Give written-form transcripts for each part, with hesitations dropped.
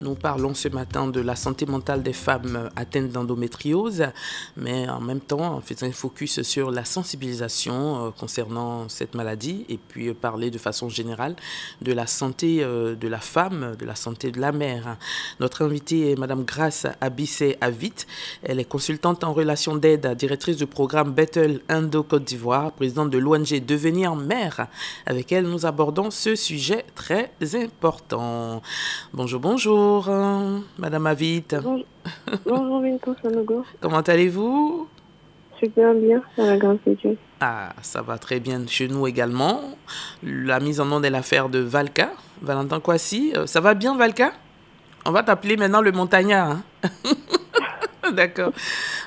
Nous parlons ce matin de la santé mentale des femmes atteintes d'endométriose, mais en même temps, en faisant un focus sur la sensibilisation concernant cette maladie et puis parler de façon générale de la santé de la femme, de la santé de la mère. Notre invitée est Madame Grace Abissé Avit. Elle est consultante en relations d'aide, directrice du programme Battle Endo Côte d'Ivoire, présidente de l'ONG Devenir Mère. Avec elle, nous abordons ce sujet très important. Bonjour, bonjour. Madame Avit. Bonjour Bintou Sanogo. Comment allez-vous? Super bien, à la grâce de Dieu. Ah, ça va très bien chez nous également. La mise en onde est l'affaire de Valka, Valentin Kwasi. Ça va bien, Valka? On va t'appeler maintenant le montagnard. Hein? D'accord.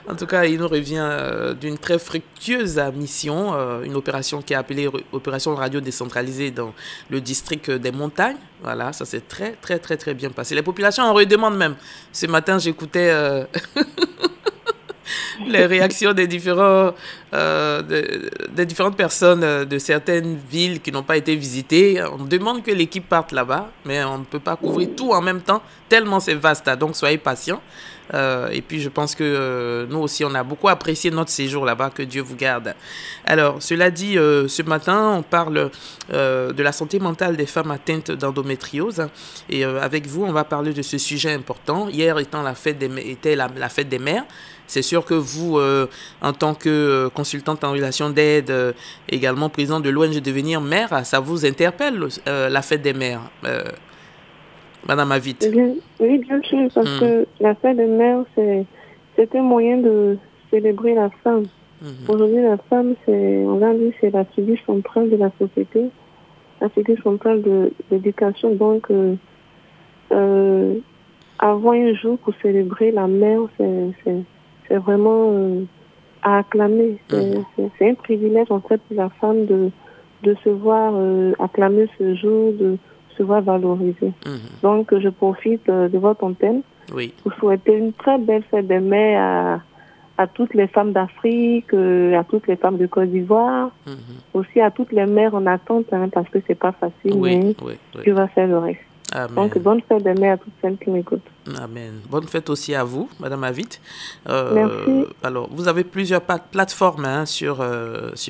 En tout cas, il nous revient d'une très fructueuse mission, une opération qui est appelée opération radio décentralisée dans le district des montagnes. Voilà, ça s'est très bien passé. Les populations en redemandent même. Ce matin, j'écoutais les réactions des différentes personnes de certaines villes qui n'ont pas été visitées. On demande que l'équipe parte là-bas, mais on ne peut pas couvrir tout en même temps, tellement c'est vaste. Donc, soyez patients. Et puis je pense que nous aussi on a beaucoup apprécié notre séjour là-bas, que Dieu vous garde. Alors cela dit, ce matin on parle de la santé mentale des femmes atteintes d'endométriose et avec vous on va parler de ce sujet important. Hier étant la fête des mères, c'est sûr que vous en tant que consultante en relations d'aide, également présidente de l'ONG Devenir Mère, ça vous interpelle la fête des mères, Madame Avit? Oui, bien sûr, parce que la fête des mères, c'est un moyen de célébrer la femme. Aujourd'hui, la femme, on va dire, c'est la figure centrale de la société, la figure centrale de l'éducation. Donc, avoir un jour pour célébrer la mère, c'est vraiment à acclamer. C'est un privilège, en fait, pour la femme de se voir acclamer ce jour, de se voir valoriser. Donc, je profite de votre antenne pour souhaiter une très belle fête des mères à toutes les femmes d'Afrique, à toutes les femmes de Côte d'Ivoire, aussi à toutes les mères en attente, hein, parce que c'est pas facile, mais Dieu va faire le reste. Amen. Donc, bonne fête des mères à toutes celles qui m'écoutent. Amen. Bonne fête aussi à vous, Madame Avit. Merci. Alors, vous avez plusieurs plateformes hein, sur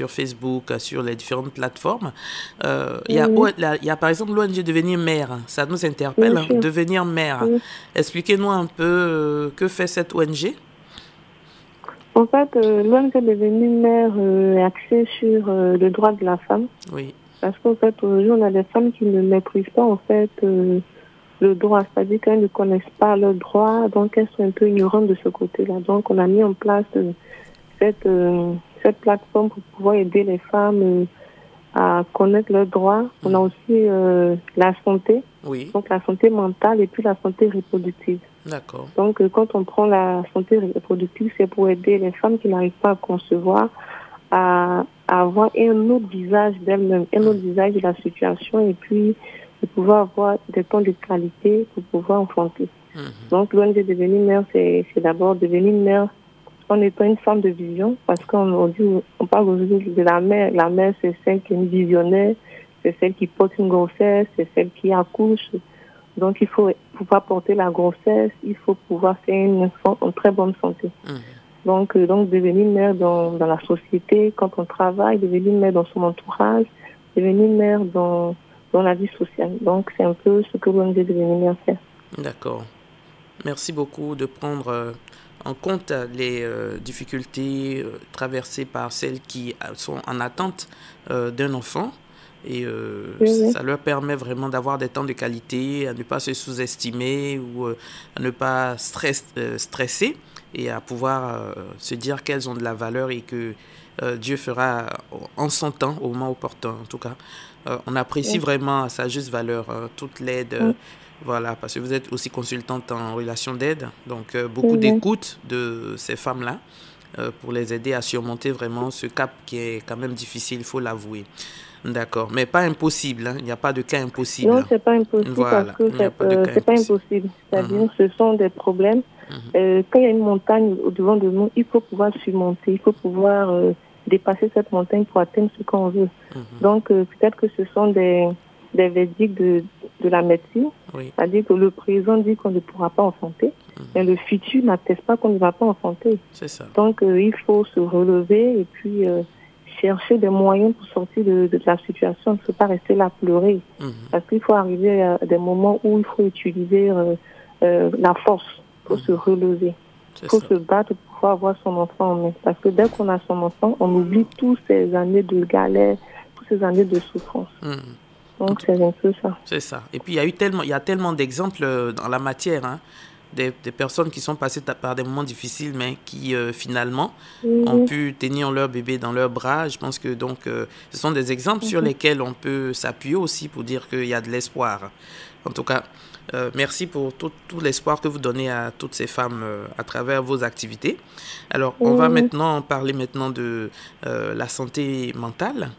Facebook, sur les différentes plateformes. Il y a par exemple l'ONG Devenir Mère. Ça nous interpelle, hein, Devenir Mère. Expliquez-nous un peu que fait cette ONG. En fait, l'ONG Devenir Mère est axée sur le droit de la femme. Oui. Parce qu'en fait, aujourd'hui, on a des femmes qui ne maîtrisent pas, en fait, le droit. C'est-à-dire qu'elles ne connaissent pas leurs droits, donc elles sont un peu ignorantes de ce côté-là. Donc, on a mis en place cette plateforme pour pouvoir aider les femmes à connaître leurs droits. On a aussi la santé, donc la santé mentale et puis la santé reproductive. D'accord. Donc, quand on prend la santé reproductive, c'est pour aider les femmes qui n'arrivent pas à concevoir, à avoir un autre visage d'elle-même, un autre visage de la situation et puis de pouvoir avoir des temps de qualité pour pouvoir enfanter. Donc, l'ONG Devenir Mère, c'est d'abord devenir mère en étant une femme de vision, parce qu'on parle aujourd'hui de la mère. La mère, c'est celle qui est une visionnaire, c'est celle qui porte une grossesse, c'est celle qui accouche. Donc, il faut pouvoir porter la grossesse, il faut pouvoir faire une enfant en très bonne santé. Donc, devenir mère dans la société, quand on travaille, devenir mère dans son entourage, devenir mère dans la vie sociale. Donc, c'est un peu ce que l'ONG Devenir Mère fait. D'accord. Merci beaucoup de prendre en compte les difficultés traversées par celles qui sont en attente d'un enfant. Et ça leur permet vraiment d'avoir des temps de qualité, à ne pas se sous-estimer ou à ne pas stresser et à pouvoir se dire qu'elles ont de la valeur et que Dieu fera en son temps, au moment opportun. En tout cas, on apprécie vraiment à sa juste valeur toute l'aide. Voilà, parce que vous êtes aussi consultante en relations d'aide, donc beaucoup d'écoute de ces femmes-là pour les aider à surmonter vraiment ce cap qui est quand même difficile, il faut l'avouer. D'accord, mais pas impossible, hein? Il n'y a pas de cas impossible. Non, c'est pas impossible, voilà. Parce que c'est pas impossible. C'est-à-dire ce sont des problèmes. Quand il y a une montagne au-devant de nous, il faut pouvoir surmonter, il faut pouvoir dépasser cette montagne pour atteindre ce qu'on veut. Donc peut-être que ce sont des verdicts de la médecine. Oui. C'est-à-dire que le présent dit qu'on ne pourra pas enfanter, mais le futur n'atteste pas qu'on ne va pas enfanter. C'est ça. Donc, il faut se relever et puis chercher des moyens pour sortir de la situation. Il ne faut pas rester là à pleurer. Parce qu'il faut arriver à des moments où il faut utiliser la force. Il faut se relever. Il faut se battre pour pouvoir avoir son enfant en main. Parce que dès qu'on a son enfant, on oublie toutes ces années de galère, toutes ces années de souffrance. Donc, c'est un peu ça. C'est ça. Et puis, il y a tellement d'exemples dans la matière, hein, des personnes qui sont passées par des moments difficiles, mais qui, finalement, ont pu tenir leur bébé dans leurs bras. Je pense que, donc, ce sont des exemples sur lesquels on peut s'appuyer aussi pour dire qu'il y a de l'espoir. En tout cas, merci pour tout l'espoir que vous donnez à toutes ces femmes à travers vos activités. Alors, on va maintenant parler de la santé mentale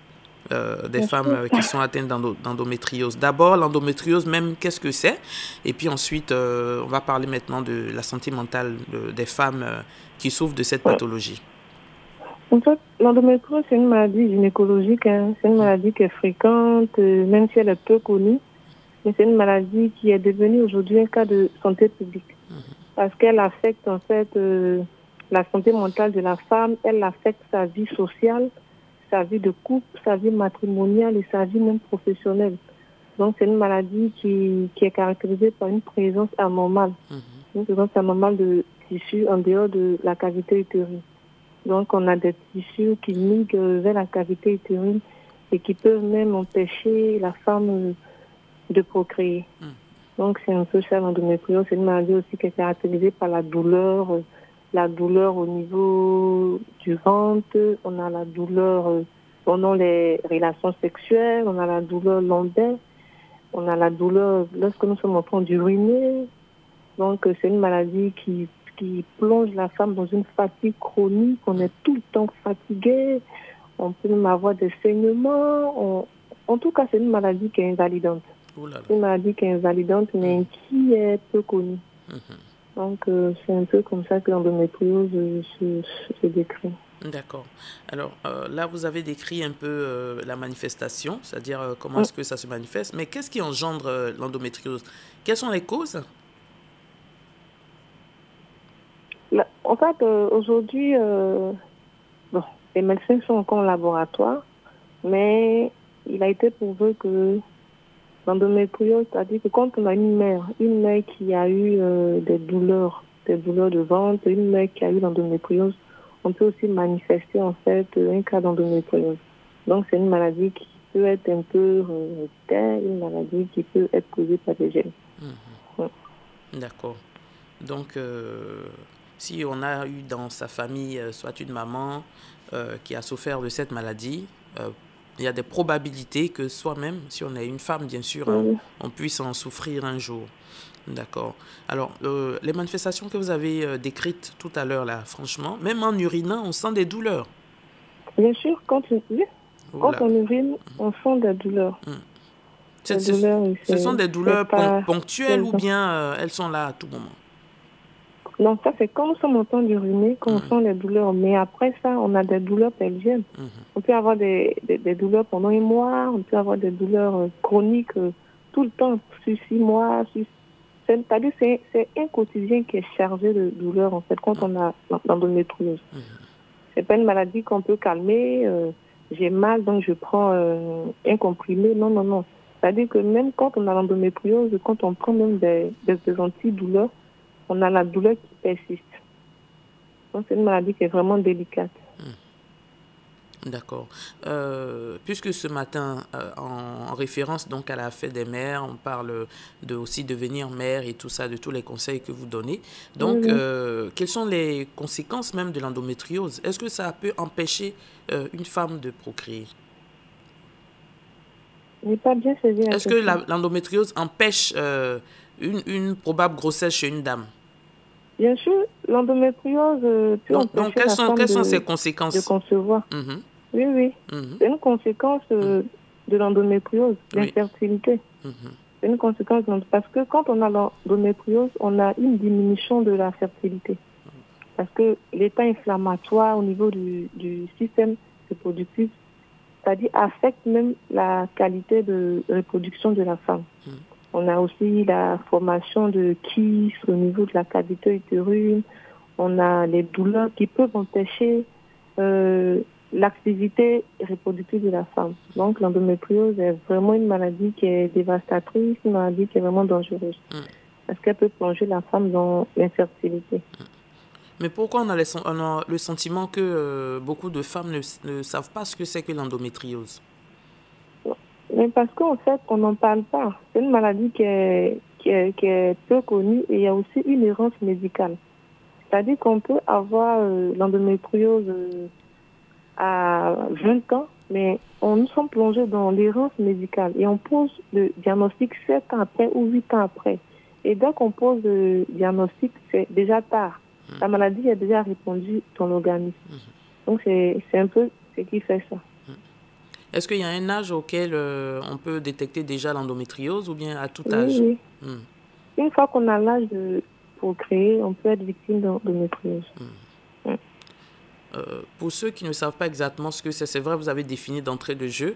des femmes qui sont atteintes d'endométriose. D'abord, l'endométriose même, qu'est-ce que c'est? Et puis ensuite, on va parler maintenant de la santé mentale des femmes qui souffrent de cette pathologie. En fait, l'endométriose, c'est une maladie gynécologique. Hein. C'est une maladie qui est fréquente, même si elle est peu connue. Mais c'est une maladie qui est devenue aujourd'hui un cas de santé publique. Parce qu'elle affecte en fait la santé mentale de la femme, elle affecte sa vie sociale, sa vie de couple, sa vie matrimoniale et sa vie même professionnelle. Donc c'est une maladie qui est caractérisée par une présence anormale. Une présence anormale de tissus en dehors de la cavité utérine. Donc on a des tissus qui migrent vers la cavité utérine et qui peuvent même empêcher la femme de procréer. Donc c'est un peu ça l'endométriose. C'est une maladie aussi qui est caractérisée par la douleur au niveau du ventre, on a la douleur pendant les relations sexuelles, on a la douleur lombaire, on a la douleur lorsque nous sommes en train d'uriner. Donc c'est une maladie qui plonge la femme dans une fatigue chronique, on est tout le temps fatigué, on peut même avoir des saignements. En tout cas, c'est une maladie qui est invalidante. C'est une maladie qui est invalidante, mais qui est peu connue. Donc, c'est un peu comme ça que l'endométriose se décrit. D'accord. Alors, là, vous avez décrit un peu la manifestation, c'est-à-dire comment est-ce que ça se manifeste. Mais qu'est-ce qui engendre l'endométriose? Quelles sont les causes? En fait, aujourd'hui, les médecins sont encore en laboratoire, mais il a été prouvé que l'endométriose, c'est-à-dire que quand on a une mère qui a eu des douleurs de ventre, une mère qui a eu l'endométriose, on peut aussi manifester en fait un cas d'endométriose. Donc c'est une maladie qui peut être un peu héréditaire, une maladie qui peut être causée par des gènes. D'accord. Donc si on a eu dans sa famille soit une maman qui a souffert de cette maladie, il y a des probabilités que soi-même, si on est une femme, bien sûr, on puisse en souffrir un jour. D'accord. Alors, les manifestations que vous avez décrites tout à l'heure, là, franchement, même en urinant, on sent des douleurs. Bien sûr, quand on urine, on sent des douleurs. Ce sont des douleurs ponctuelles ou bien elles sont là à tout moment? Non, ça c'est quand nous sommes en train d'uriner, quand on sent les douleurs. Mais après ça, on a des douleurs pelviennes. On peut avoir des douleurs pendant un mois, on peut avoir des douleurs chroniques tout le temps, sur 6 mois. C'est-à-dire c'est un quotidien qui est chargé de douleurs en fait quand on a l'endométriose. C'est pas une maladie qu'on peut calmer. J'ai mal, donc je prends un comprimé. Non. C'est-à-dire que même quand on a l'endométriose, quand on prend même des antidouleurs, on a la douleur qui persiste. Donc, c'est une maladie qui est vraiment délicate. D'accord. Puisque ce matin, en référence donc à la fête des mères, on parle aussi devenir mère et tout ça, de tous les conseils que vous donnez. Donc, quelles sont les conséquences même de l'endométriose? Est-ce que ça peut empêcher une femme de procréer? Je n'ai pas bien saisi. Est-ce que l'endométriose empêche une probable grossesse chez une dame? Bien sûr, l'endométriose peut empêcher quelles sont ses conséquences? De concevoir. Oui. C'est une conséquence de l'endométriose, l'infertilité. C'est une conséquence parce que quand on a l'endométriose, on a une diminution de la fertilité. Parce que l'état inflammatoire au niveau du système reproductif, c'est-à-dire affecte même la qualité de reproduction de la femme. On a aussi la formation de kyste au niveau de la cavité utérine. On a les douleurs qui peuvent empêcher l'activité reproductive de la femme. Donc l'endométriose est vraiment une maladie qui est dévastatrice, une maladie qui est vraiment dangereuse. Parce qu'elle peut plonger la femme dans l'infertilité. Mais pourquoi on a le sentiment que beaucoup de femmes ne savent pas ce que c'est que l'endométriose? Mais parce qu'en fait, on n'en parle pas. C'est une maladie qui est peu connue et il y a aussi une errance médicale. C'est-à-dire qu'on peut avoir l'endométriose à 20 ans, mais nous sommes plongés dans l'errance médicale et on pose le diagnostic 7 ans après ou 8 ans après. Et dès qu'on pose le diagnostic, c'est déjà tard. La maladie est déjà répandue dans l'organisme. Donc c'est un peu ce qui fait ça. Est-ce qu'il y a un âge auquel on peut détecter déjà l'endométriose ou bien à tout âge? Oui. Une fois qu'on a l'âge pour créer, on peut être victime d'endométriose. Pour ceux qui ne savent pas exactement ce que c'est vrai, vous avez défini d'entrée de jeu.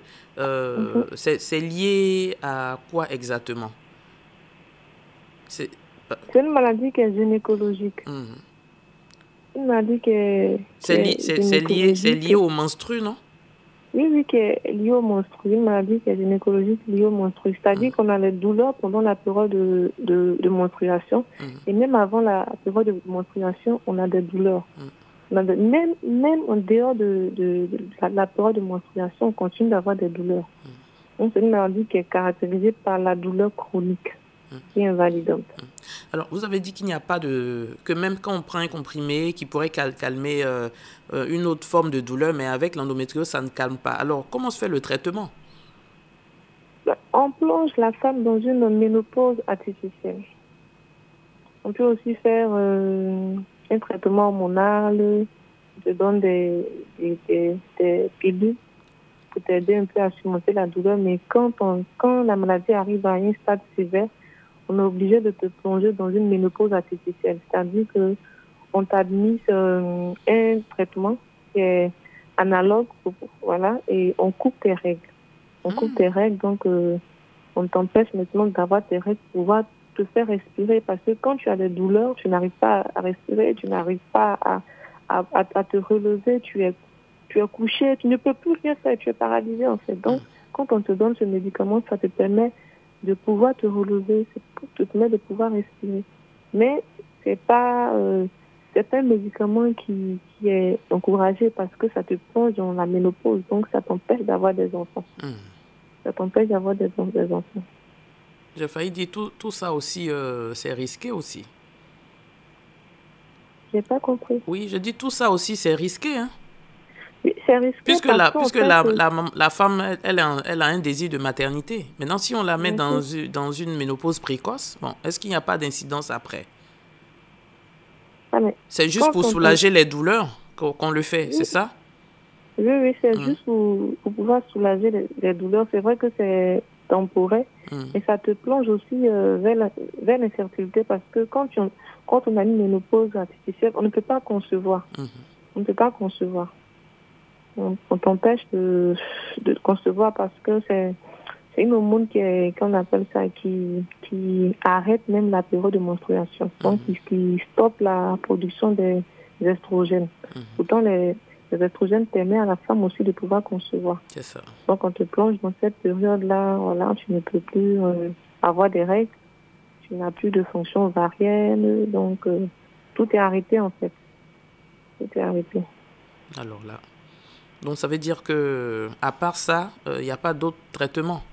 C'est lié à quoi exactement? C'est une maladie qui est gynécologique. Une maladie qui est c'est lié au menstru, non? Oui, qui est liée au menstru. Une maladie qui est gynécologique liée au menstru. C'est-à-dire qu'on a les douleurs pendant la période de menstruation. Et même avant la période de menstruation, on a des douleurs. Même en dehors de la période de menstruation, on continue d'avoir des douleurs. Donc, c'est une maladie qui est caractérisée par la douleur chronique et invalidante. Alors, vous avez dit qu'il n'y a pas que même quand on prend un comprimé qui pourrait calmer une autre forme de douleur, mais avec l'endométriose, ça ne calme pas. Alors, comment se fait le traitement? On plonge la femme dans une ménopause artificielle. On peut aussi faire un traitement hormonal, je donne des pilules pour t'aider un peu à surmonter la douleur, mais quand la maladie arrive à un stade sévère, on est obligé de te plonger dans une ménopause artificielle. C'est-à-dire qu'on t'admise un traitement qui est analogue, voilà, et on coupe tes règles. On coupe tes règles, donc on t'empêche maintenant d'avoir tes règles pour pouvoir te faire respirer. Parce que quand tu as des douleurs, tu n'arrives pas à respirer, tu n'arrives pas à te relever, tu es couché, tu ne peux plus rien faire, tu es paralysé en fait. Donc, quand on te donne ce médicament, ça te permet de pouvoir te relever, ça te permet de pouvoir respirer. Mais c'est pas un médicament qui est encouragé parce que ça te plonge dans la ménopause, donc ça t'empêche d'avoir des enfants. Ça t'empêche d'avoir des enfants. J'ai failli dire tout ça aussi, c'est risqué aussi. J'ai pas compris. Oui, je dis tout ça aussi, c'est risqué, hein? Oui, c'est risqué puisque la femme, elle a un désir de maternité. Maintenant, si on la met dans une ménopause précoce, bon, est-ce qu'il n'y a pas d'incidence après? C'est juste pour soulager les douleurs qu'on le fait, c'est ça? Oui, c'est juste pour pouvoir soulager les douleurs. C'est vrai que c'est temporaire, mais ça te plonge aussi vers l'infertilité parce que quand on a une ménopause artificielle, on ne peut pas concevoir. On ne peut pas concevoir. On t'empêche de concevoir parce que c'est une hormone qu'on appelle ça, qui arrête même la période de menstruation. Donc, qui stoppe la production des estrogènes. Pourtant, les estrogènes permettent à la femme aussi de pouvoir concevoir. C'est ça. Donc, on te plonge dans cette période-là, voilà, tu ne peux plus avoir des règles, tu n'as plus de fonction ovarienne, donc tout est arrêté en fait. Tout est arrêté. Alors là, donc ça veut dire que à part ça, il n'y a pas d'autres traitements?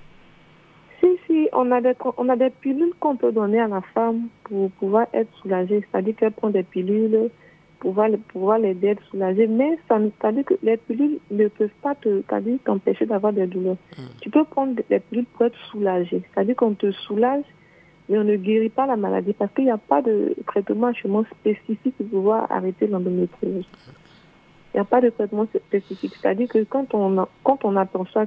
Si, on a des pilules qu'on peut donner à la femme pour pouvoir être soulagée. C'est-à-dire qu'elle prend des pilules pour pouvoir l'aider à être soulagée. Mais c'est-à-dire que les pilules ne peuvent pas t'empêcher d'avoir des douleurs. Tu peux prendre des pilules pour être soulagée. C'est-à-dire qu'on te soulage, mais on ne guérit pas la maladie parce qu'il n'y a pas de traitement actuellement spécifique pour pouvoir arrêter l'endométriose. Il n'y a pas de traitement spécifique. C'est-à-dire que quand on aperçoit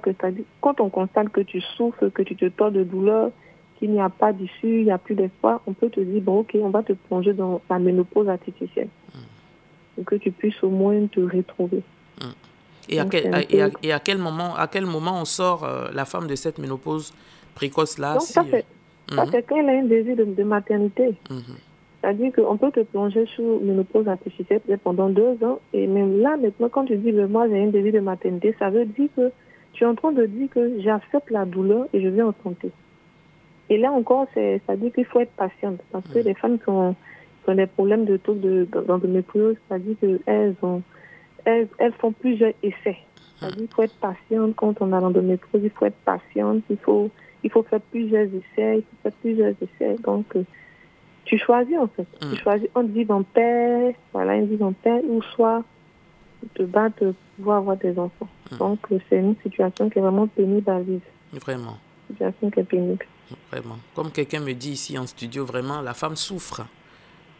quand on constate que tu souffres, que tu te tords de douleur, qu'il n'y a pas d'issue, il n'y a plus d'espoir, on peut te dire, bon, ok, on va te plonger dans la ménopause artificielle. Pour que tu puisses au moins te retrouver. Et à quel moment on sort la femme de cette ménopause précoce-là? Donc, Quand quelqu'un a un désir de maternité, c'est-à-dire qu'on peut te plonger sous ménopause artificielle peut-être pendant 2 ans, et même là, maintenant, quand tu dis, moi, j'ai un désir de maternité, ça veut dire que tu es en train de dire que j'accepte la douleur et je vais en santé. Et là encore, ça dit qu'il faut être patiente, parce que les femmes qui ont des problèmes de taux d'endométriose, c'est-à-dire qu'elles font plusieurs essais. C'est-à-dire qu'il faut être patiente quand on a l'endométriose, il faut être patiente, il faut faire plusieurs essais, Donc, tu choisis en fait. Tu choisis entre vivre en paix, une vie en paix, ou soit te battre pour pouvoir avoir des enfants. Donc, c'est une situation qui est vraiment pénible à vivre. Vraiment. Une situation qui est pénible. Vraiment. Comme quelqu'un me dit ici en studio, vraiment, la femme souffre.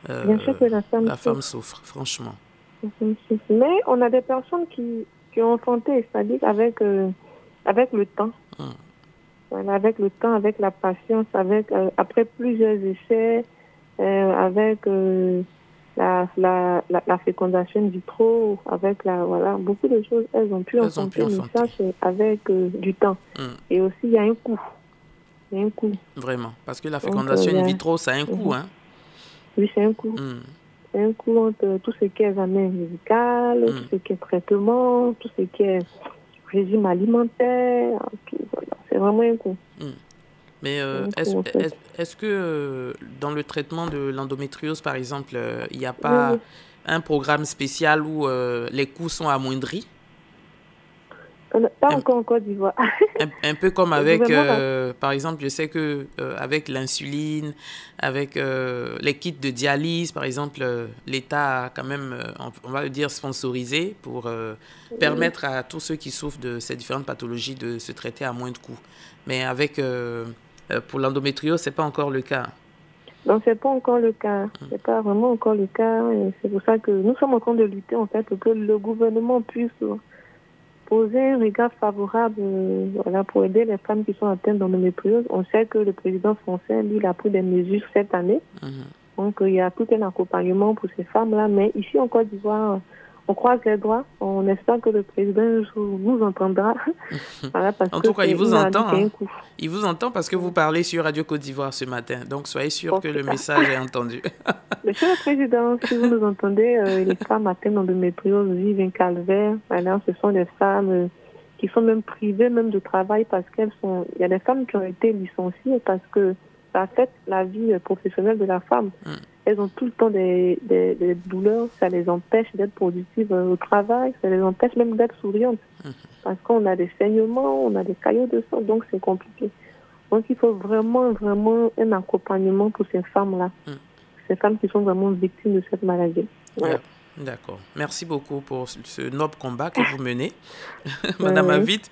Bien sûr que la femme souffre, franchement. Mais on a des personnes qui ont enfanté, c'est-à-dire avec le temps. Voilà, avec le temps, avec la patience, après plusieurs essais, avec la fécondation in vitro, avec beaucoup de choses, elles ont pu enfanter, mais ça c'est avec du temps. Et aussi il y a un coût. Vraiment, parce que la fécondation in vitro, ça a un coût, hein? Oui, c'est un coût. C'est un coût entre tout ce qui est examen médical, tout ce qui est traitement, tout ce qui est régime alimentaire, c'est vraiment un coût. Mais est-ce que dans le traitement de l'endométriose, par exemple, il n'y a pas un programme spécial où les coûts sont amoindris? Pas encore en Côte d'Ivoire. Un peu comme avec, par exemple, je sais que avec l'insuline, avec les kits de dialyse, par exemple, l'État a quand même, on va le dire, sponsorisé pour permettre à tous ceux qui souffrent de ces différentes pathologies de se traiter à moins de coûts. Mais avec, pour l'endométriose, ce n'est pas encore le cas. Non, ce n'est pas encore le cas. Ce n'est pas vraiment encore le cas. C'est pour ça que nous sommes en train de lutter, en fait, pour que le gouvernement puisse poser un regard favorable pour aider les femmes qui sont atteintes d'endométriose. On sait que le président français, lui, il a pris des mesures cette année. Donc, il y a tout un accompagnement pour ces femmes-là. Mais ici, en Côte d'Ivoire, on croise les doigts. On espère que le président nous entendra. Parce en tout cas, il vous entend. Il vous entend parce que vous parlez sur Radio Côte d'Ivoire ce matin. Donc, soyez sûr que le message est entendu. Monsieur le Président, si vous nous entendez, les femmes atteintes d'endométriose vivent un calvaire. Alors, ce sont des femmes qui sont même privées même de travail parce qu'elles sont... Il y a des femmes qui ont été licenciées parce que ça affecte la vie professionnelle de la femme. Elles ont tout le temps des douleurs, ça les empêche d'être productives au travail, ça les empêche même d'être souriantes. Parce qu'on a des saignements, on a des caillots de sang, donc c'est compliqué. Donc il faut vraiment, vraiment un accompagnement pour ces femmes-là. Ces femmes qui sont vraiment victimes de cette maladie. Voilà. D'accord. Merci beaucoup pour ce noble combat que vous menez, Madame Avit.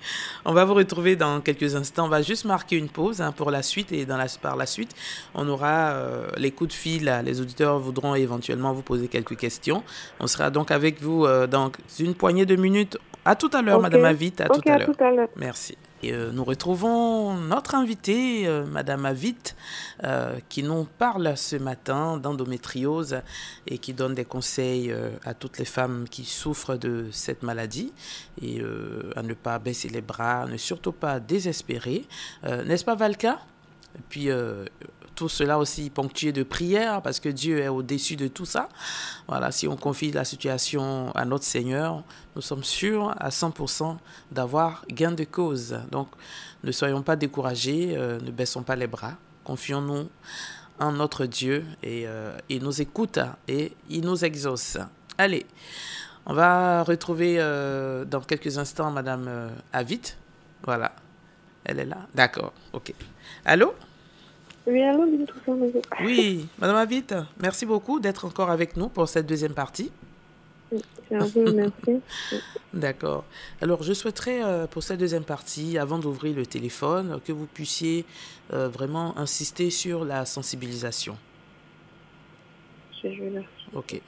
On va vous retrouver dans quelques instants. On va juste marquer une pause pour la suite et par la suite, on aura les coups de fil. Les auditeurs voudront éventuellement vous poser quelques questions. On sera donc avec vous dans une poignée de minutes. À tout à l'heure, Madame Avit. À tout à l'heure. Merci. Et nous retrouvons notre invitée, Madame Avit, qui nous parle ce matin d'endométriose et qui donne des conseils à toutes les femmes qui souffrent de cette maladie et à ne pas baisser les bras, à ne surtout pas désespérer. N'est-ce pas, Valka? Et puis, tout cela aussi ponctué de prières parce que Dieu est au-dessus de tout ça. Voilà, si on confie la situation à notre Seigneur, nous sommes sûrs à 100% d'avoir gain de cause. Donc, ne soyons pas découragés, ne baissons pas les bras. Confions-nous en notre Dieu et il nous écoute et il nous exauce. Allez, on va retrouver dans quelques instants Madame Avit. Voilà, elle est là. D'accord, ok. Allô? Oui, allô, oui, Madame Avit, merci beaucoup d'être encore avec nous pour cette deuxième partie. C'est à vous, merci. D'accord. Alors, je souhaiterais, pour cette deuxième partie, avant d'ouvrir le téléphone, que vous puissiez vraiment insister sur la sensibilisation. Je vais là. Ok.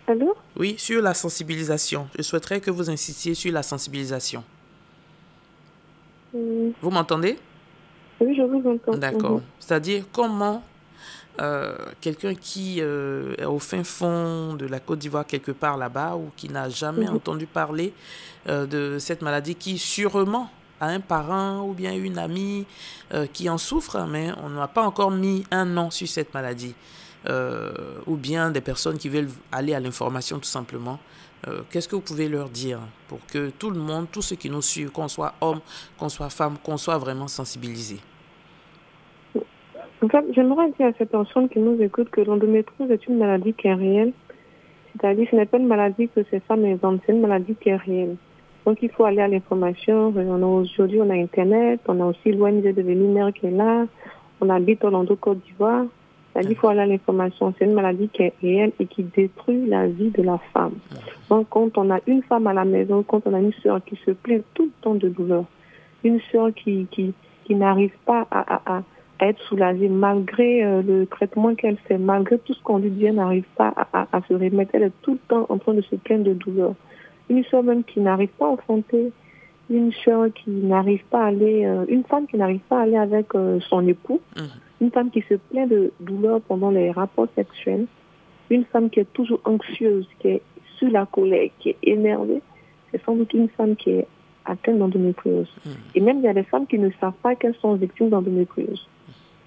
Allô? Oui, sur la sensibilisation. Je souhaiterais que vous insistiez sur la sensibilisation. Vous m'entendez? Oui, je vous entends. D'accord. C'est-à-dire comment quelqu'un qui est au fin fond de la Côte d'Ivoire, quelque part là-bas, ou qui n'a jamais entendu parler de cette maladie qui sûrement à un parent ou bien une amie qui en souffre, mais on n'a pas encore mis un nom sur cette maladie. Ou bien des personnes qui veulent aller à l'information tout simplement. Qu'est-ce que vous pouvez leur dire pour que tout le monde, tous ceux qui nous suivent, qu'on soit homme, qu'on soit femme, qu'on soit vraiment sensibilisés? En fait, j'aimerais dire à ces personnes qui nous écoutent que l'endométriose est une maladie qui est réelle. C'est-à-dire que ce n'est pas une maladie que ces femmes inventent, c'est une maladie qui est réelle. Donc, il faut aller à l'information. Aujourd'hui, on a Internet, on a aussi l'ONG de Vélimaire qui est là, on habite Orlando, Côte d'Ivoire. C'est-à-dire qu'il faut aller à l'information. C'est une maladie qui est réelle et qui détruit la vie de la femme. Donc, quand on a une femme à la maison, quand on a une sœur qui se plaint tout le temps de douleur, une sœur qui n'arrive pas à être soulagée malgré le traitement qu'elle fait, malgré tout ce qu'on lui dit, elle n'arrive pas à se remettre. Elle est tout le temps en train de se plaindre de douleur. Une sœur même qui n'arrive pas à enfanter, une sœur qui n'arrive pas à aller, une femme qui n'arrive pas à aller avec son époux, une femme qui se plaint de douleur pendant les rapports sexuels, une femme qui est toujours anxieuse, qui est sous la colère, qui est énervée, c'est sans doute une femme qui est atteinte d'endométriose. Et même il y a des femmes qui ne savent pas qu'elles sont victimes d'endométriose.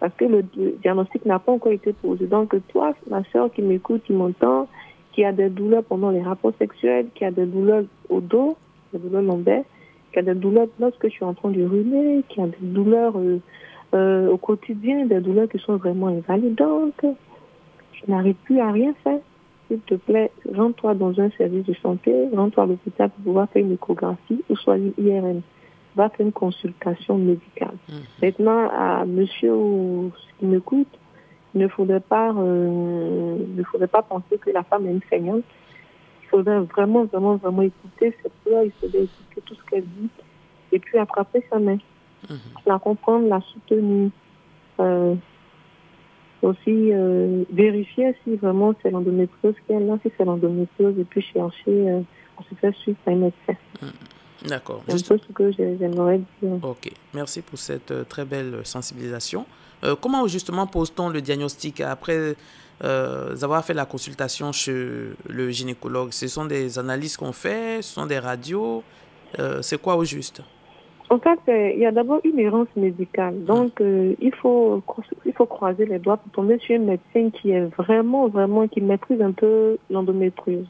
Parce que le diagnostic n'a pas encore été posé. Donc toi, ma soeur qui m'écoute, qui m'entend, qui a des douleurs pendant les rapports sexuels, qui a des douleurs au dos, des douleurs lombaires, qui a des douleurs lorsque je suis en train de rhumer, qui a des douleurs au quotidien, des douleurs qui sont vraiment invalidantes, je n'arrive plus à rien faire. S'il te plaît, rends-toi dans un service de santé, rends-toi à l'hôpital pour pouvoir faire une échographie ou soit une IRM. Va faire une consultation médicale. Maintenant, à monsieur qui m'écoute, il ne faudrait pas penser que la femme est une feignante. Il faudrait vraiment écouter ses pleurs, il faudrait écouter tout ce qu'elle dit et puis attraper sa main. La comprendre, la soutenir. Aussi vérifier si vraiment c'est l'endométriose qu'elle a, si c'est l'endométriose, et puis chercher à se faire suivre par un médecin. D'accord. C'est un peu ce que j'aimerais dire. Ok, merci pour cette très belle sensibilisation. Comment justement pose-t-on le diagnostic après avoir fait la consultation chez le gynécologue? Ce sont des analyses qu'on fait, ce sont des radios, c'est quoi au juste? En fait, il y a d'abord une errance médicale. Donc, il faut croiser les doigts pour tomber sur un médecin qui est vraiment, qui maîtrise un peu l'endométriose.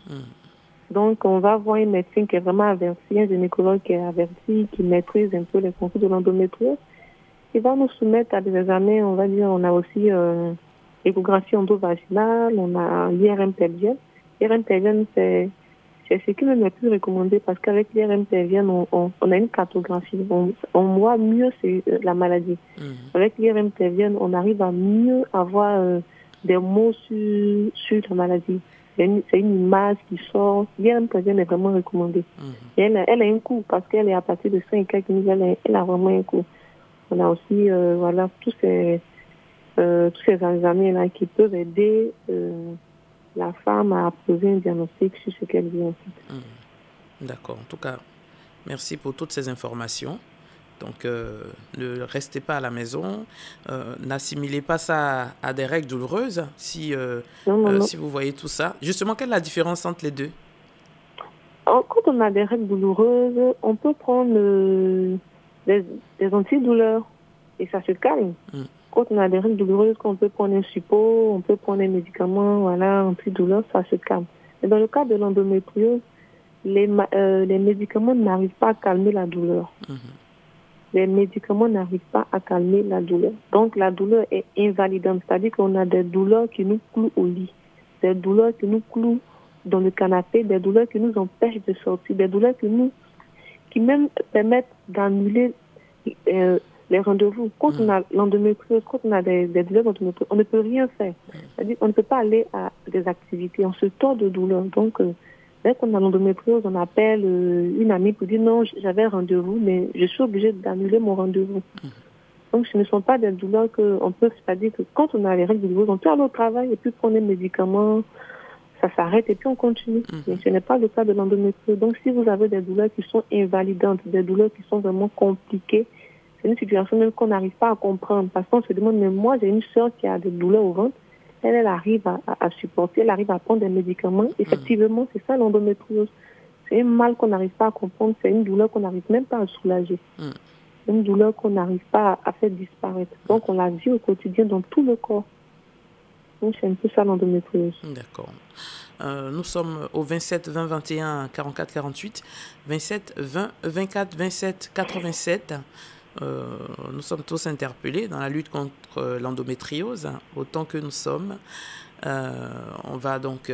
Donc, on va voir un médecin qui est vraiment averti, un gynécologue qui est averti, qui maîtrise un peu les contours de l'endométriose. Il va nous soumettre à des examens, on va dire, on a aussi l'échographie endovaginale, on a l'IRM pelvienne. L'IRM pelvienne, c'est ce qui me est plus recommandé parce qu'avec l'IRM pelvienne, on a une cartographie. On voit mieux la maladie. Avec l'IRM pelvienne, on arrive à mieux avoir des mots sur la maladie. C'est une image qui sort. L'IRM pelvienne est vraiment recommandée. Et elle a un coût parce qu'elle est à partir de 5 quelques minutes, elle a vraiment un coût. On a aussi tous ces examens-là qui peuvent aider la femme a posé un diagnostic sur ce qu'elle vit en fait. D'accord. En tout cas, merci pour toutes ces informations. Donc, ne restez pas à la maison. N'assimilez pas ça à des règles douloureuses si vous voyez tout ça. Justement, quelle est la différence entre les deux? Quand on a des règles douloureuses, on peut prendre des antidouleurs et ça se calme. Quand on a des règles douloureuses, on peut prendre un suppôt, on peut prendre un médicament, antidouleur, ça se calme. Mais dans le cas de l'endométriose, les médicaments n'arrivent pas à calmer la douleur. Les médicaments n'arrivent pas à calmer la douleur. Donc la douleur est invalidante, c'est-à-dire qu'on a des douleurs qui nous clouent au lit, des douleurs qui nous clouent dans le canapé, des douleurs qui nous empêchent de sortir, des douleurs qui même permettent d'annuler les rendez-vous. Quand on a l'endométriose, quand on a des douleurs d'endométriose, on ne peut rien faire. C'est-à-dire on ne peut pas aller à des activités, on se tord de douleur. Donc, dès qu'on a l'endométriose, on appelle une amie pour dire non, j'avais rendez-vous, mais je suis obligée d'annuler mon rendez-vous. Donc, ce ne sont pas des douleurs qu'on peut, c'est-à-dire que quand on a les règles douloureuses, on peut aller au travail et puis prendre des médicaments, ça s'arrête et puis on continue. Mais ce n'est pas le cas de l'endométriose. Donc, si vous avez des douleurs qui sont invalidantes, des douleurs qui sont vraiment compliquées, c'est une situation même qu'on n'arrive pas à comprendre. Parce qu'on se demande, mais moi, j'ai une soeur qui a des douleurs au ventre. Elle arrive à supporter, elle arrive à prendre des médicaments. Effectivement, c'est ça l'endométriose. C'est un mal qu'on n'arrive pas à comprendre. C'est une douleur qu'on n'arrive même pas à soulager. une douleur qu'on n'arrive pas à faire disparaître. Donc, on la vit au quotidien dans tout le corps. Donc, c'est un peu ça l'endométriose. D'accord. Nous sommes au 27 20 21 44 48, 27 20 24 27 87. Nous sommes tous interpellés dans la lutte contre l'endométriose, autant que nous sommes. On va donc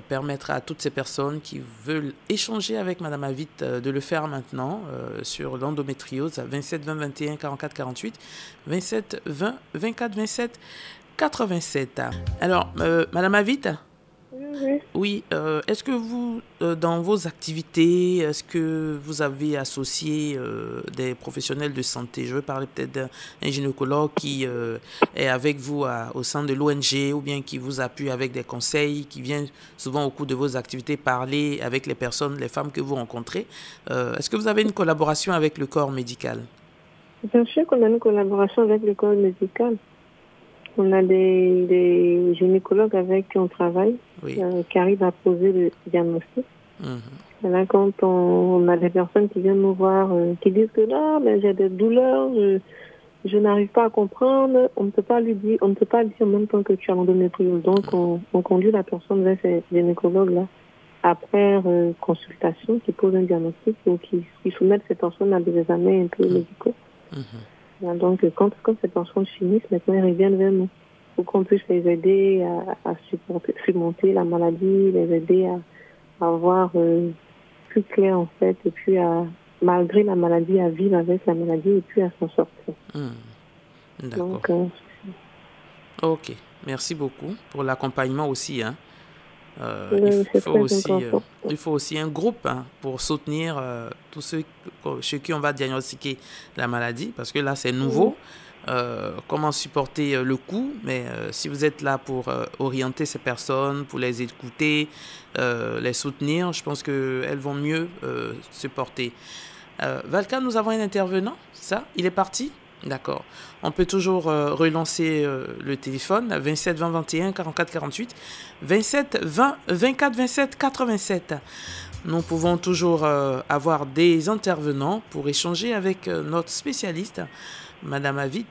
permettre à toutes ces personnes qui veulent échanger avec Madame Avit de le faire maintenant sur l'endométriose à 27 20 21 44 48, 27 20 24 27 87. Alors, Madame Avit, oui, est-ce que vous, dans vos activités, est-ce que vous avez associé des professionnels de santé? Je veux parler peut-être d'un gynécologue qui est avec vous au sein de l'ONG ou bien qui vous appuie avec des conseils, qui vient souvent au cours de vos activités parler avec les personnes, les femmes que vous rencontrez. Est-ce que vous avez une collaboration avec le corps médical? Bien sûr qu'on a une collaboration avec le corps médical. On a des gynécologues avec qui on travaille, oui. Qui arrivent à poser le diagnostic. Là, quand on a des personnes qui viennent nous voir, qui disent que là, j'ai des douleurs, je n'arrive pas à comprendre, on ne peut pas dire en même temps que tu as l'endométriose. Donc, on conduit la personne vers ces gynécologues-là après consultation, qui posent un diagnostic ou qui soumettent ces personnes à des examens un peu médicaux. Donc, quand ces personnes finissent, maintenant, elles reviennent vers nous pour qu'on puisse les aider à surmonter la maladie, les aider à avoir plus clair, en fait, et puis malgré la maladie, à vivre avec la maladie et puis à s'en sortir. D'accord. Donc, ok. Merci beaucoup pour l'accompagnement aussi. Hein. Il faut aussi un groupe pour soutenir tous ceux chez qui on va diagnostiquer la maladie, parce que là, c'est nouveau. Comment supporter le coup, mais si vous êtes là pour orienter ces personnes, pour les écouter, les soutenir, je pense qu'elles vont mieux se porter. Valka, nous avons un intervenant, ça? Il est parti? D'accord. On peut toujours relancer le téléphone, 27 20 21 44 48, 27 20 24 27 87. Nous pouvons toujours avoir des intervenants pour échanger avec notre spécialiste, Madame Avit,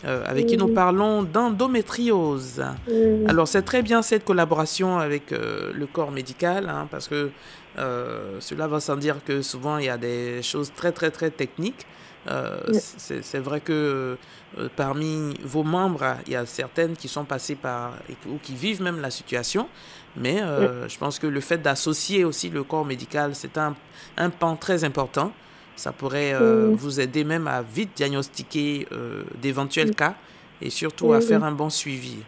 avec qui nous parlons d'endométriose. Alors, c'est très bien cette collaboration avec le corps médical, hein, parce que cela va sans dire que souvent, il y a des choses très, très, très techniques. C'est vrai que parmi vos membres, il y a certaines qui sont passées par ou qui vivent même la situation, mais je pense que le fait d'associer aussi le corps médical, c'est un pan très important. Ça pourrait vous aider même à vite diagnostiquer d'éventuels cas et surtout à faire un bon suivi.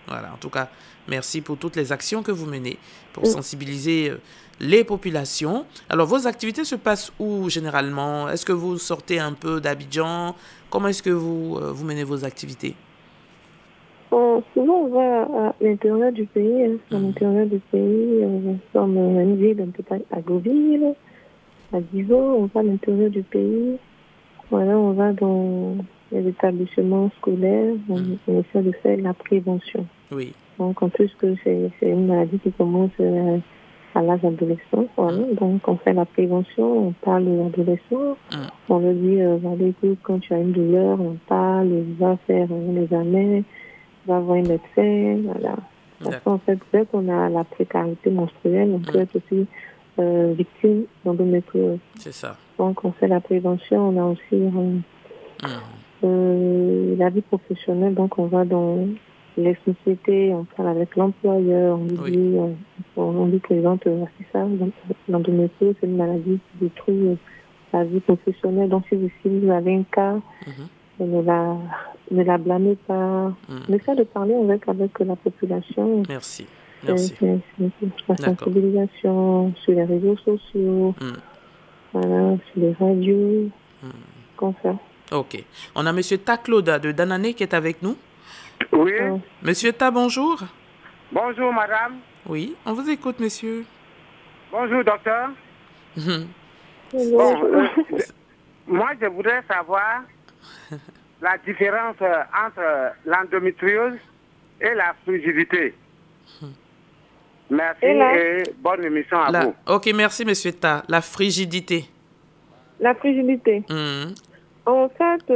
Voilà, en tout cas, merci pour toutes les actions que vous menez pour sensibiliser les populations. Alors, vos activités se passent où généralement? Est-ce que vous sortez un peu d'Abidjan? Comment est-ce que vous menez vos activités? Souvent, on va à l'intérieur du pays. À l'intérieur du pays, comme une ville un peu à Goville, à Divo, on va à l'intérieur du pays. Voilà, on va dans les établissements scolaires. On essaie de faire la prévention. Oui. Donc, en plus que c'est une maladie qui commence à l'âge adolescent. Voilà. Donc, on fait la prévention, on parle de l'adolescent. On leur dit, écoute, quand tu as une douleur, on parle, va faire un examen, va voir un médecin. Voilà. Parce qu'en fait, dès qu'on a la précarité menstruelle, on peut être aussi victime d'endométriose. C'est ça. Donc, on fait la prévention. On a aussi la vie professionnelle. Donc, on va dans les sociétés, on parle avec l'employeur, on lui présente c'est ça, l'endométriose, c'est une maladie qui détruit la vie professionnelle. Donc, si vous avez un cas, ne la blâmez pas. On essaie de parler avec la population. Merci. La sensibilisation sur les réseaux sociaux, voilà, sur les radios, comme ça. Ok. On a M. Ta-Claude de Danané qui est avec nous. Oui. Monsieur Ta, bonjour. Bonjour, madame. Oui, on vous écoute, monsieur. Bonjour, docteur. Moi, je voudrais savoir la différence entre l'endométriose et la frigidité. Merci et bonne émission à vous. Ok, merci, monsieur Ta. La frigidité. La frigidité. En fait,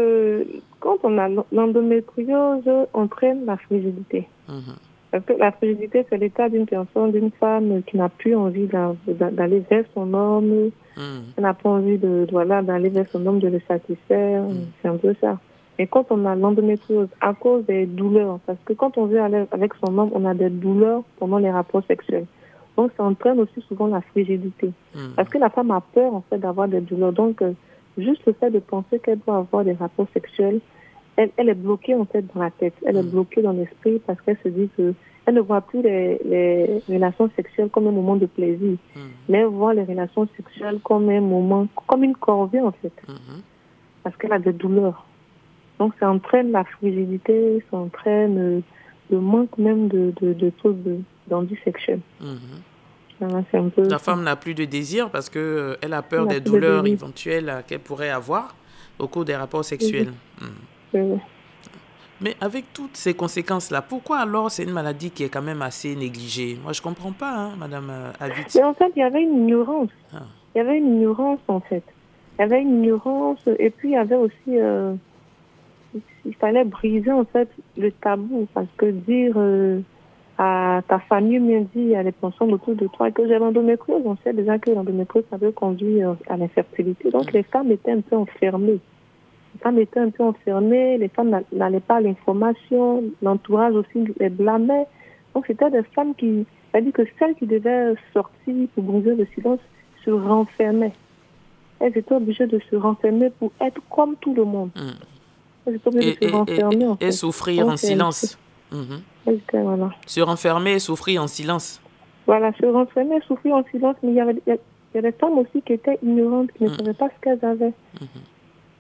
quand on a l'endométriose, on traîne la frigidité. Mhm. Parce que la frigidité, c'est l'état d'une personne, d'une femme qui n'a plus envie d'aller vers son homme, Mhm. elle n'a pas envie voilà, d'aller vers son homme, de le satisfaire. C'est un peu ça. Et quand on a l'endométriose, à cause des douleurs, parce que quand on veut aller avec son homme, on a des douleurs pendant les rapports sexuels. Donc, ça entraîne aussi souvent la frigidité. Parce que la femme a peur, en fait, d'avoir des douleurs. Donc, juste le fait de penser qu'elle doit avoir des rapports sexuels, elle est bloquée, en fait, dans la tête. Elle est bloquée dans l'esprit parce qu'elle se dit que elle ne voit plus les relations sexuelles comme un moment de plaisir, mais elle voit les relations sexuelles comme un moment, comme une corvée, en fait. Parce qu'elle a des douleurs. Donc, ça entraîne la frigidité, ça entraîne le manque même de choses d'envie sexuelle. Voilà, c'est un peu La ça. femme n'a plus de désir parce que elle a peur Elle n'a des plus de douleurs désir. éventuelles qu'elle pourrait avoir au cours des rapports sexuels. Euh, Mais avec toutes ces conséquences-là, pourquoi alors c'est une maladie qui est quand même assez négligée? Moi, je comprends pas, hein, Madame Avid. Mais en fait, il y avait une ignorance. Ah. Il y avait une ignorance, en fait. Il y avait une ignorance et puis il y avait aussi... il fallait briser, en fait, le tabou. Parce que dire à ta famille, bien dit, à les personnes autour de toi que j'ai l'endométriose, on sait déjà que l'endométriose, ça peut conduire à l'infertilité. Donc, les femmes étaient un peu enfermées. Les femmes étaient un peu enfermées, les femmes n'allaient pas à l'information, l'entourage aussi les blâmait. Donc, c'était des femmes qui... C'est-à-dire que celles qui devaient sortir pour briser le silence se renfermaient. Elles étaient obligées de se renfermer pour être comme tout le monde. Elles étaient obligées de se renfermer, en fait. Et souffrir Donc, en silence. Voilà. Se renfermer et souffrir en silence. Voilà, se renfermer, souffrir en silence, mais il y a des femmes aussi qui étaient ignorantes, qui ne savaient pas ce qu'elles avaient.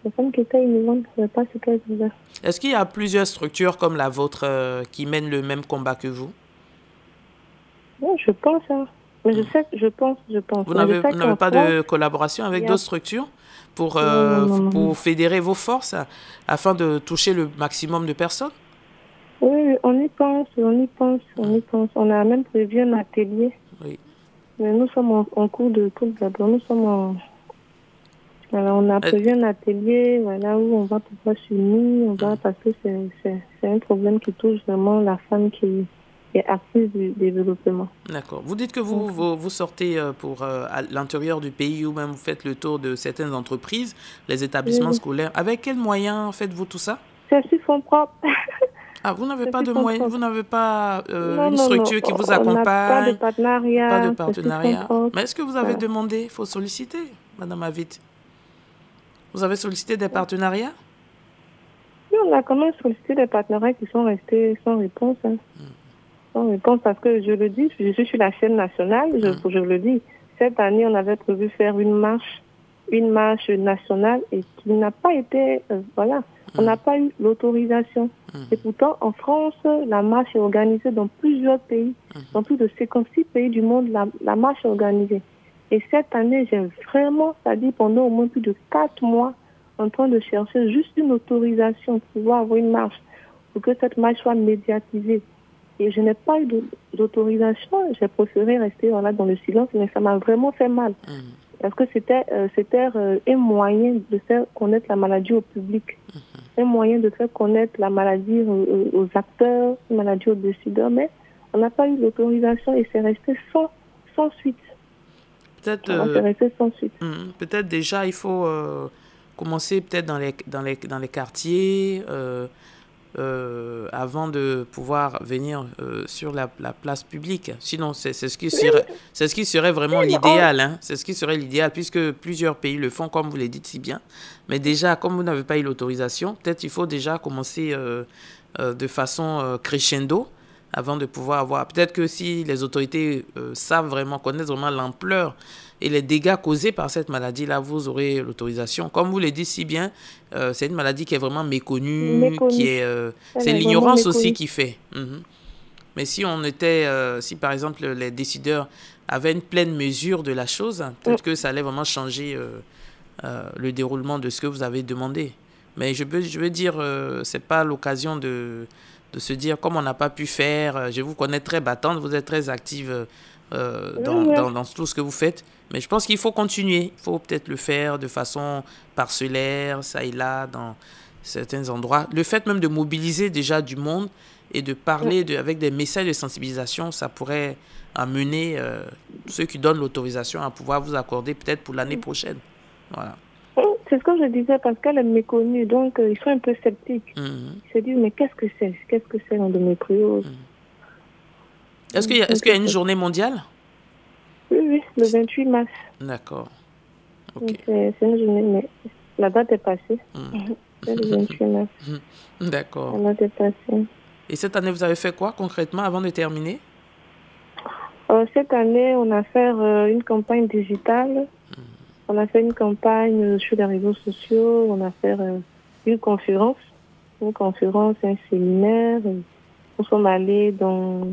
Les femmes qui étaient ignorantes ne savaient pas ce qu'elles avaient. Est-ce qu'il y a plusieurs structures comme la vôtre qui mènent le même combat que vous? Oui, je pense, hein. Mais je pense. Vous n'avez pas de collaboration avec d'autres structures pour fédérer vos forces afin de toucher le maximum de personnes? Oui, on y pense. On a même prévu un atelier. Oui. Mais nous sommes en cours de tout d'abord. Nous sommes Alors, on a prévu un atelier voilà, où on va pouvoir s'unir, parce que c'est un problème qui touche vraiment la femme qui est actrice du développement. D'accord. Vous dites que vous sortez à l'intérieur du pays ou même vous faites le tour de certaines entreprises, les établissements scolaires. Avec quels moyens faites-vous tout ça? C'est sur fonds propres. Ah, vous n'avez pas de moyens, vous n'avez pas une structure qui vous accompagne? On n'a pas de partenariat. Pas de partenariat. Mais est-ce que vous avez demandé? Il faut solliciter, Madame Avid. Vous avez sollicité des partenariats? Oui, on a quand même sollicité des partenariats qui sont restés sans réponse. Sans réponse parce que je le dis, je suis sur la chaîne nationale, je le dis. Cette année, on avait prévu faire une marche nationale et qui n'a pas été, on n'a pas eu l'autorisation. Et pourtant, en France, la marche est organisée dans plusieurs pays, dans plus de 56 pays du monde, la marche est organisée. Et cette année, j'ai vraiment, c'est-à-dire pendant au moins plus de 4 mois, en train de chercher juste une autorisation pour pouvoir avoir une marche, pour que cette marche soit médiatisée. Et je n'ai pas eu d'autorisation, j'ai préféré rester dans le silence, mais ça m'a vraiment fait mal. Parce que c'était un moyen de faire connaître la maladie au public, un moyen de faire connaître la maladie aux acteurs, la maladie aux décideurs, mais on n'a pas eu l'autorisation et c'est resté sans suite. Peut-être déjà il faut commencer peut-être dans les quartiers avant de pouvoir venir sur la place publique. Sinon, c'est ce qui serait vraiment l'idéal. Hein. C'est ce qui serait l'idéal puisque plusieurs pays le font comme vous le dites si bien. Mais déjà, comme vous n'avez pas eu l'autorisation, peut-être il faut déjà commencer de façon crescendo avant de pouvoir avoir... Peut-être que si les autorités connaissent vraiment l'ampleur et les dégâts causés par cette maladie-là, vous aurez l'autorisation. Comme vous le dites si bien, c'est une maladie qui est vraiment méconnue. C'est l'ignorance aussi qui fait. Mais si si par exemple les décideurs avaient une pleine mesure de la chose, peut-être que ça allait vraiment changer le déroulement de ce que vous avez demandé. Mais je veux dire, c'est pas l'occasion de se dire, comme on n'a pas pu faire, je vous connais très battante, vous êtes très active dans tout ce que vous faites. Mais je pense qu'il faut continuer. Il faut peut-être le faire de façon parcellaire, ça et là, dans certains endroits. Le fait même de mobiliser déjà du monde et de parler avec des messages de sensibilisation, ça pourrait amener ceux qui donnent l'autorisation à pouvoir vous accorder peut-être pour l'année prochaine. Voilà. C'est ce que je disais parce qu'elle est méconnue, donc ils sont un peu sceptiques. Ils se disent, mais qu'est-ce que c'est? Qu'est-ce que c'est l'endométriose? Est-ce qu'il y a une journée mondiale? Oui, le 28 mars. D'accord. Okay. C'est une journée, mais la date est passée. C'est le 28 mars. D'accord. La date est passée. Et cette année, vous avez fait quoi concrètement avant de terminer? Cette année, on a fait une campagne digitale. On a fait une campagne sur les réseaux sociaux. On a fait une conférence, un séminaire. Nous sommes allés dans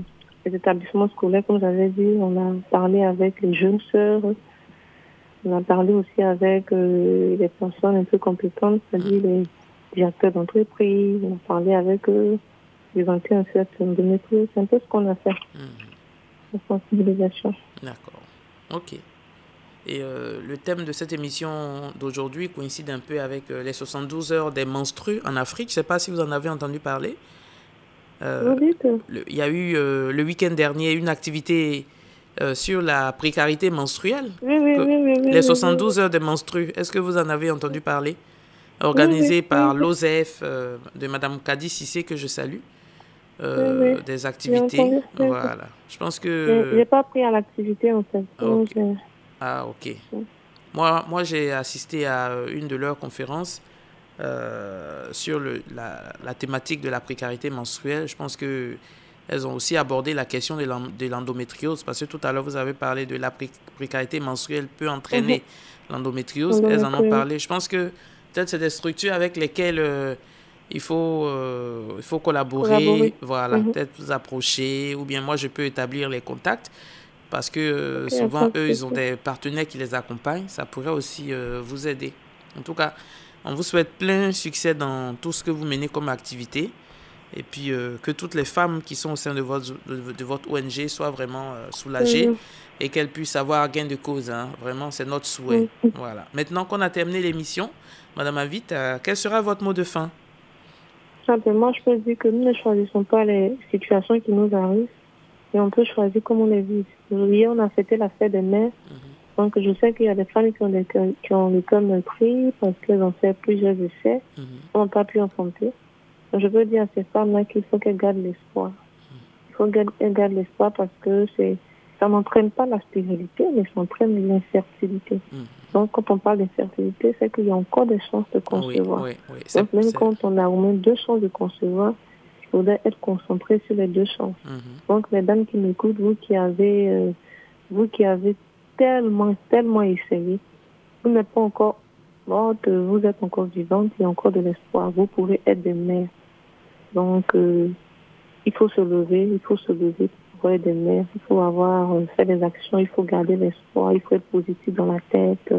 les établissements scolaires, comme j'avais dit. On a parlé avec les jeunes sœurs. On a parlé aussi avec les personnes un peu compétentes, c'est-à-dire les directeurs d'entreprise. On a parlé avec les anti-insectes de métier. C'est un peu ce qu'on a fait. La sensibilisation. D'accord. Ok. Et le thème de cette émission d'aujourd'hui coïncide un peu avec les 72 heures des menstrues en Afrique. Je ne sais pas si vous en avez entendu parler. Il y a eu le week-end dernier une activité sur la précarité menstruelle. Oui, les 72 heures des menstrues. Est-ce que vous en avez entendu parler? Organisée par l'OSEF de Mme Kadi Sissé, que je salue. Des activités. Voilà. Je pense que... Je n'ai pas pris à l'activité, en fait. Okay. Ah, ok. Moi, j'ai assisté à une de leurs conférences sur la thématique de la précarité menstruelle. Je pense qu'elles ont aussi abordé la question de l'endométriose, parce que tout à l'heure, vous avez parlé de la précarité menstruelle peut entraîner l'endométriose. Elles en ont parlé. Je pense que peut-être c'est des structures avec lesquelles... il faut collaborer. Voilà, peut-être vous approcher, ou bien moi, je peux établir les contacts, parce que souvent, eux, ils ont des partenaires qui les accompagnent. Ça pourrait aussi vous aider. En tout cas, on vous souhaite plein succès dans tout ce que vous menez comme activité, et puis que toutes les femmes qui sont au sein de votre ONG soient vraiment soulagées et qu'elles puissent avoir gain de cause. Hein. Vraiment, c'est notre souhait. Voilà. Maintenant qu'on a terminé l'émission, Madame Avit, quel sera votre mot de fin? Simplement, je peux dire que nous ne choisissons pas les situations qui nous arrivent, et on peut choisir comment on les vit. Hier, on a fêté la fête des mères. Donc, je sais qu'il y a des femmes qui ont le cœur meurtri parce qu'elles ont fait plusieurs essais, n'ont pas pu enfanter. Donc, je peux dire à ces femmes-là qu'il faut qu'elles gardent l'espoir. Il faut qu'elles gardent l'espoir parce que ça n'entraîne pas la stérilité, mais ça entraîne l'infertilité. Donc, quand on parle d'infertilité, c'est qu'il y a encore des chances de concevoir. Donc, même quand on a au moins 2 chances de concevoir, il faudrait être concentré sur les 2 chances. Donc, mesdames qui m'écoutent, vous qui avez tellement essayé, vous n'êtes pas encore morte, vous êtes encore vivante, il y a encore de l'espoir. Vous pourrez être des mères. Donc, il faut se lever pour pouvoir être des mères. Il faut fait des actions, il faut garder l'espoir, il faut être positif dans la tête.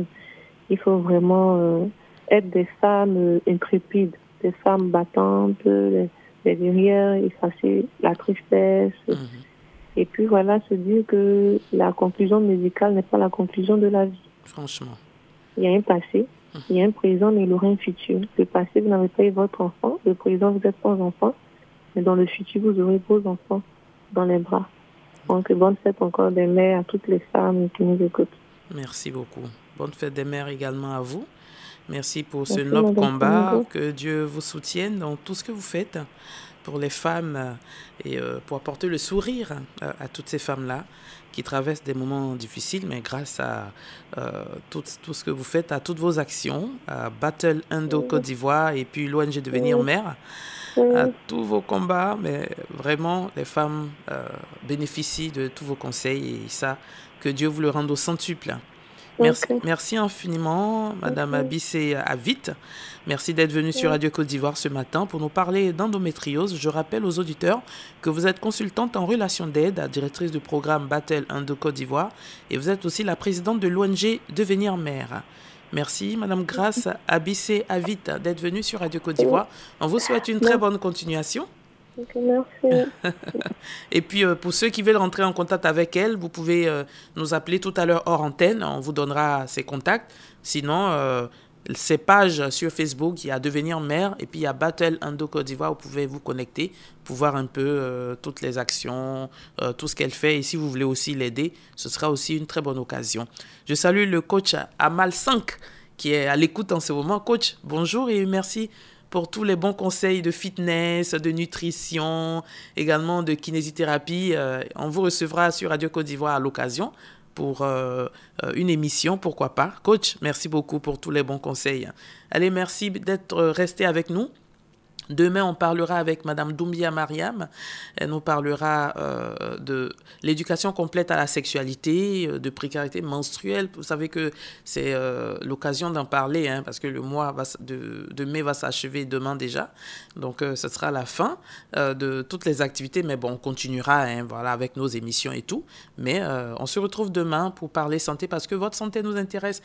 Il faut vraiment être des femmes intrépides, des femmes battantes, des guerrières, effacer la tristesse. Et puis voilà, se dire que la conclusion médicale n'est pas la conclusion de la vie. Franchement. Il y a un passé, il y a un présent, mais il y aura un futur. Le passé, vous n'avez pas eu votre enfant. Le présent, vous êtes sans enfant. Mais dans le futur, vous aurez vos enfants dans les bras. Donc, bonne fête encore des mères à toutes les femmes qui nous écoutent. Merci beaucoup. Bonne fête des mères également à vous. Merci pour ce noble combat. Que Dieu vous soutienne dans tout ce que vous faites pour les femmes et pour apporter le sourire à toutes ces femmes-là qui traversent des moments difficiles, mais grâce à tout ce que vous faites, à toutes vos actions, à Battle Endo Côte d'Ivoire et puis l'ONG Devenir Mère, à tous vos combats, mais vraiment, les femmes bénéficient de tous vos conseils et ça, que Dieu vous le rende au centuple. Merci infiniment, Madame Abissé Avit. Merci d'être venue sur Radio Côte d'Ivoire ce matin pour nous parler d'endométriose. Je rappelle aux auditeurs que vous êtes consultante en relation d'aide, directrice du programme Battle Endo Côte d'Ivoire et vous êtes aussi la présidente de l'ONG Devenir Mère. Merci, Madame Grace Abissé Avit, d'être venue sur Radio Côte d'Ivoire. On vous souhaite une très bonne continuation. Ok, merci. Et puis, pour ceux qui veulent rentrer en contact avec elle, vous pouvez nous appeler tout à l'heure hors antenne. On vous donnera ses contacts. Sinon, ses pages sur Facebook, il y a Devenir mère et puis il y a Battle Endo Côte d'Ivoire. Vous pouvez vous connecter pour voir un peu toutes les actions, tout ce qu'elle fait. Et si vous voulez aussi l'aider, ce sera aussi une très bonne occasion. Je salue le coach Amal 5 qui est à l'écoute en ce moment. Coach, bonjour et merci pour tous les bons conseils de fitness, de nutrition, également de kinésithérapie. On vous recevra sur Radio Côte d'Ivoire à l'occasion pour une émission, pourquoi pas. Coach, merci beaucoup pour tous les bons conseils. Allez, merci d'être resté avec nous. Demain, on parlera avec Madame Doumbia Mariam. Elle nous parlera de l'éducation complète à la sexualité, de précarité menstruelle. Vous savez que c'est l'occasion d'en parler, hein, parce que le mois de mai va s'achever demain déjà. Donc, ce sera la fin de toutes les activités. Mais bon, on continuera voilà, avec nos émissions et tout. Mais on se retrouve demain pour parler santé, parce que votre santé nous intéresse.